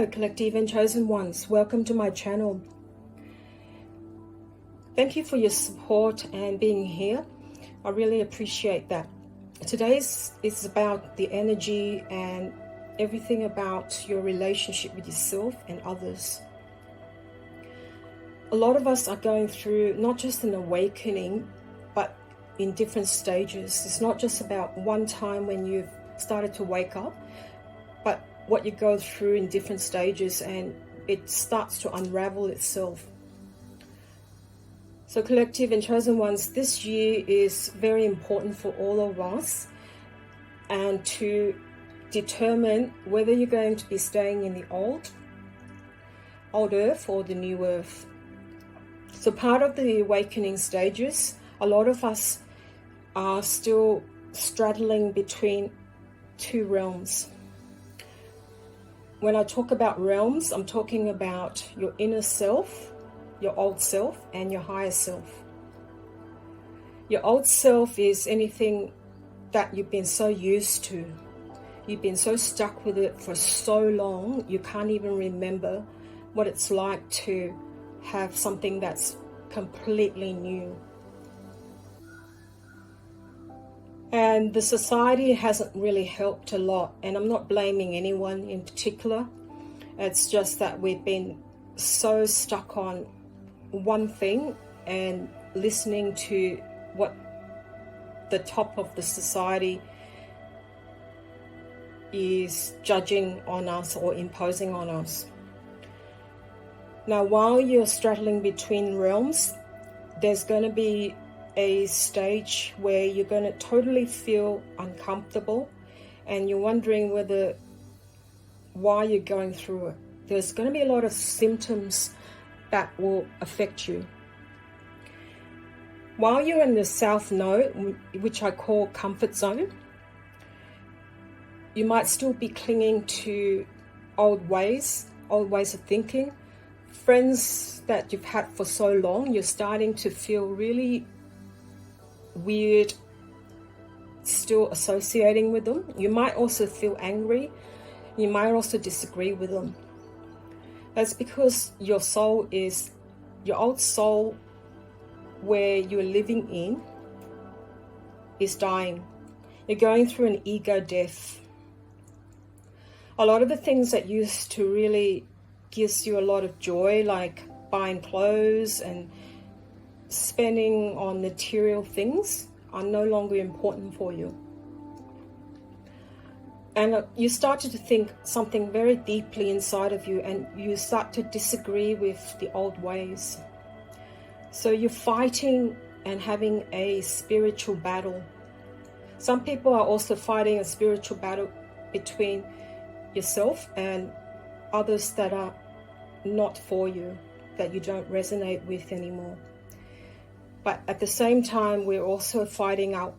Hello, collective and chosen ones. Welcome to my channel. Thank you for your support and being here. I really appreciate that. Today's is about the energy and everything about your relationship with yourself and others. A lot of us are going through not just an awakening, but in different stages. It's not just about one time when you've started to wake up, but what you go through in different stages, and it starts to unravel itself. So collective and chosen ones, this year is very important for all of us, and to determine whether you're going to be staying in the old earth or the new earth. So part of the awakening stages, a lot of us are still straddling between two realms. When I talk about realms, I'm talking about your inner self, your old self, and your higher self. Your old self is anything that you've been so used to. You've been so stuck with it for so long, you can't even remember what it's like to have something that's completely new. And the society hasn't really helped a lot, and I'm not blaming anyone in particular. It's just that we've been so stuck on one thing and listening to what the top of the society is judging on us or imposing on us. Now, while you're straddling between realms, there's going to be a stage where you're going to totally feel uncomfortable, and you're wondering why you're going through it. There's going to be a lot of symptoms that will affect you. While you're in the south node, which I call comfort zone, you might still be clinging to old ways of thinking. Friends that you've had for so long, you're starting to feel really weird still associating with them. You might also feel angry. You might also disagree with them. That's because your old soul where you're living in is dying. You're going through an ego death. A lot of the things that used to really gives you a lot of joy, like buying clothes and spending on material things, are no longer important for you. And you started to think something very deeply inside of you, and you start to disagree with the old ways. So you're fighting and having a spiritual battle. Some people are also fighting a spiritual battle between yourself and others that are not for you, that you don't resonate with anymore. But at the same time, we're also fighting our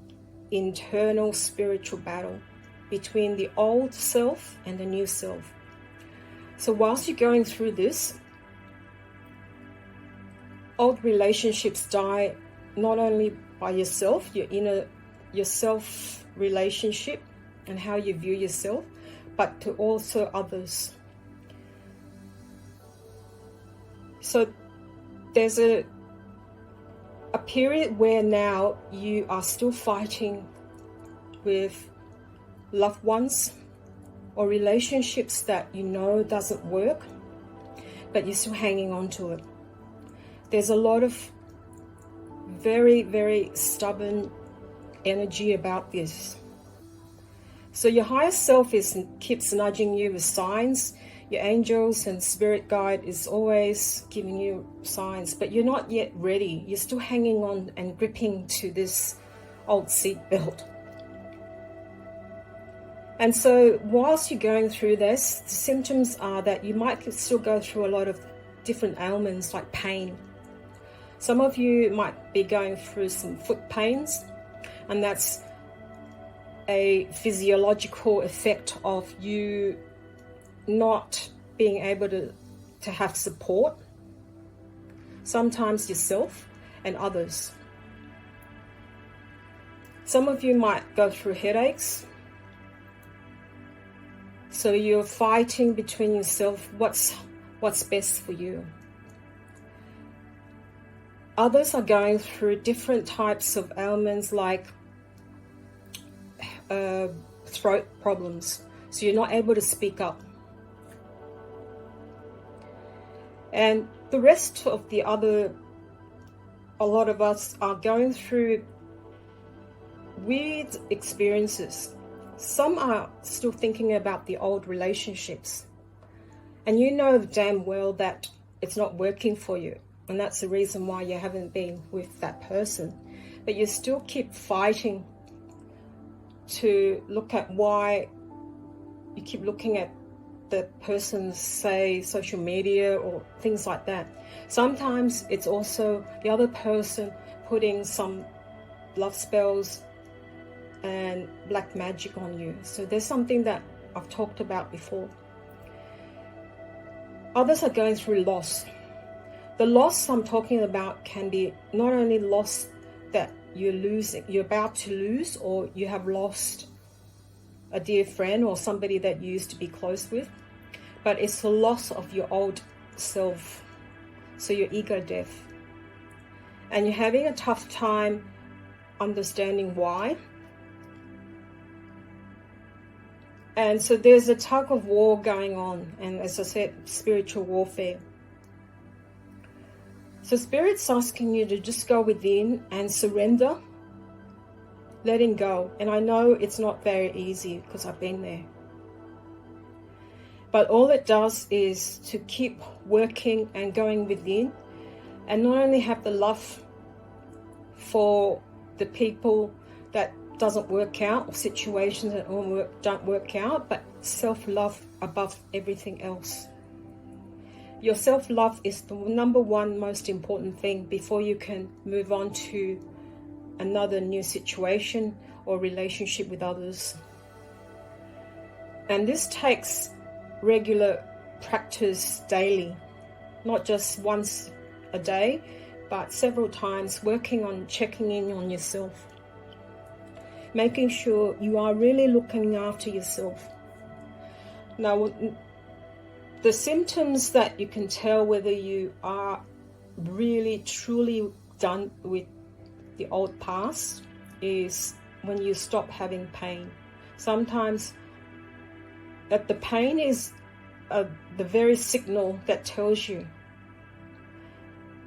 internal spiritual battle between the old self and the new self. So whilst you're going through this, old relationships die not only by yourself, your self relationship and how you view yourself, but to also others. So there's a period where now you are still fighting with loved ones or relationships that you know doesn't work, but you're still hanging on to it. There's a lot of very, very stubborn energy about this. So your higher self keeps nudging you with signs. Your angels and spirit guide is always giving you signs, but you're not yet ready. You're still hanging on and gripping to this old seat belt. And so whilst you're going through this, the symptoms are that you might still go through a lot of different ailments like pain. Some of you might be going through some foot pains, and that's a physiological effect of you not being able to have support, sometimes yourself and others. Some of you might go through headaches. So you're fighting between yourself, what's best for you. Others are going through different types of ailments like throat problems. So you're not able to speak up. And the rest of the other, a lot of us are going through weird experiences. Some are still thinking about the old relationships. And you know damn well that it's not working for you. And that's the reason why you haven't been with that person. But you still keep fighting to look at why you keep looking at the person's, say, social media or things like that. Sometimes it's also the other person putting some love spells and black magic on you. So there's something that I've talked about before. Others are going through loss. The loss I'm talking about can be not only loss that you're about to lose, or you have lost a dear friend or somebody that you used to be close with, but it's the loss of your old self, so your ego death. And you're having a tough time understanding why. And so there's a tug of war going on, and as I said, spiritual warfare. So Spirit's asking you to just go within and surrender, letting go. And I know it's not very easy because I've been there. But all it does is to keep working and going within, and not only have the love for the people that doesn't work out, or situations that don't work out, but self-love above everything else. Your self-love is the number one most important thing before you can move on to another new situation or relationship with others. And this takes regular practice daily, not just once a day, but several times, working on checking in on yourself, making sure you are really looking after yourself. Now, the symptoms that you can tell whether you are really truly done with the old past is when you stop having pain. Sometimes that the pain is the very signal that tells you.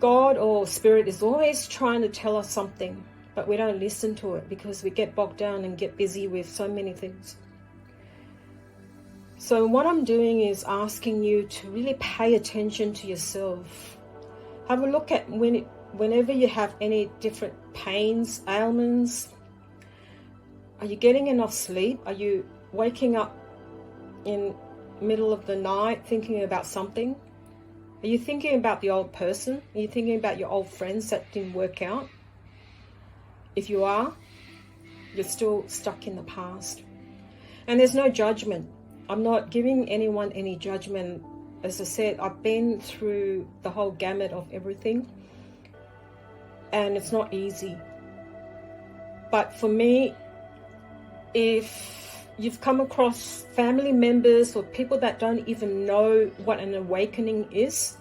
God or Spirit is always trying to tell us something, but we don't listen to it because we get bogged down and get busy with so many things. So what I'm doing is asking you to really pay attention to yourself. Have a look at whenever you have any different pains, ailments. Are you getting enough sleep? Are you waking up in middle of the night thinking about something? Are you thinking about the old person? Are you thinking about your old friends that didn't work out? If you are, you're still stuck in the past. And there's no judgment. I'm not giving anyone any judgment. As I said, I've been through the whole gamut of everything, and it's not easy. But for me, if you've come across family members or people that don't even know what an awakening is,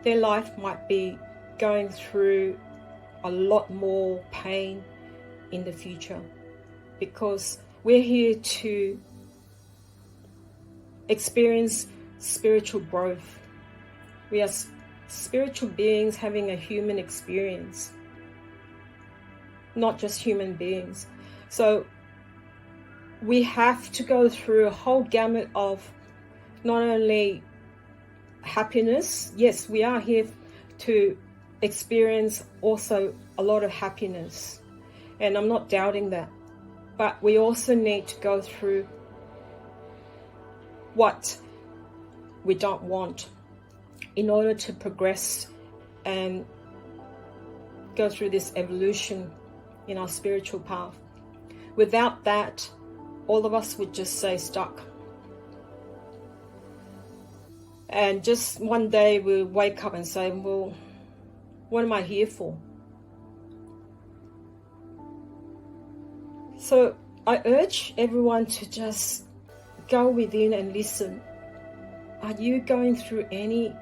their life might be going through a lot more pain in the future, because we're here to experience spiritual growth. We are spiritual beings having a human experience, not just human beings. So we have to go through a whole gamut of not only happiness. Yes, we are here to experience also a lot of happiness, and I'm not doubting that. But we also need to go through what we don't want in order to progress and go through this evolution in our spiritual path. Without that, all of us would just stay stuck. And just one day we'll wake up and say, well, what am I here for? So I urge everyone to just go within and listen. Are you going through any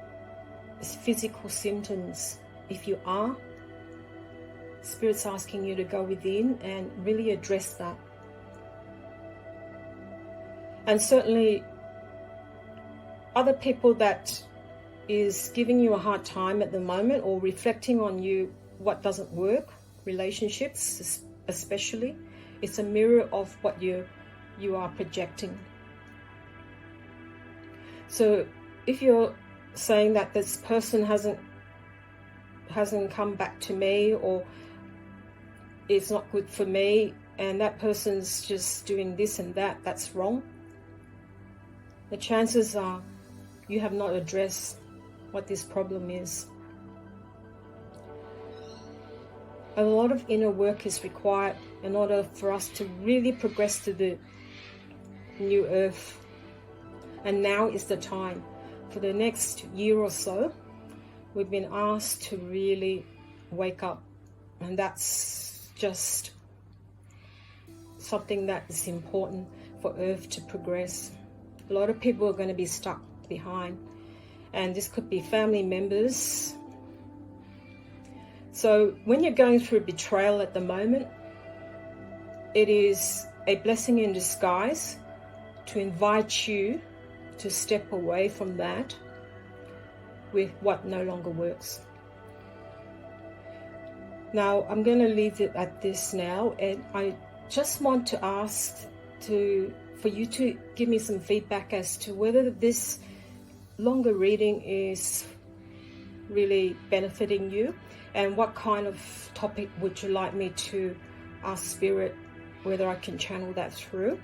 physical symptoms? If you are, Spirit's asking you to go within and really address that. And certainly other people that is giving you a hard time at the moment, or reflecting on you what doesn't work, relationships especially, it's a mirror of what you are projecting. So if you're saying that this person hasn't come back to me, or it's not good for me, and that person's just doing this and that, that's wrong. The chances are you have not addressed what this problem is. A lot of inner work is required in order for us to really progress to the new earth. And now is the time. For the next year or so, we've been asked to really wake up. And that's just something that is important for Earth to progress. A lot of people are going to be stuck behind. And this could be family members. So when you're going through betrayal at the moment, it is a blessing in disguise to invite you to step away from that with what no longer works. Now, I'm going to leave it at this now, and I just want to ask for you to give me some feedback as to whether this longer reading is really benefiting you, and what kind of topic would you like me to ask Spirit, whether I can channel that through,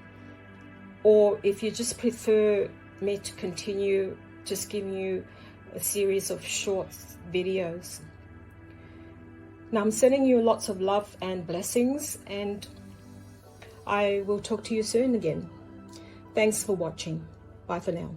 or if you just prefer me to continue just giving you a series of short videos. Now, I'm sending you lots of love and blessings, and I will talk to you soon again. Thanks for watching. Bye for now.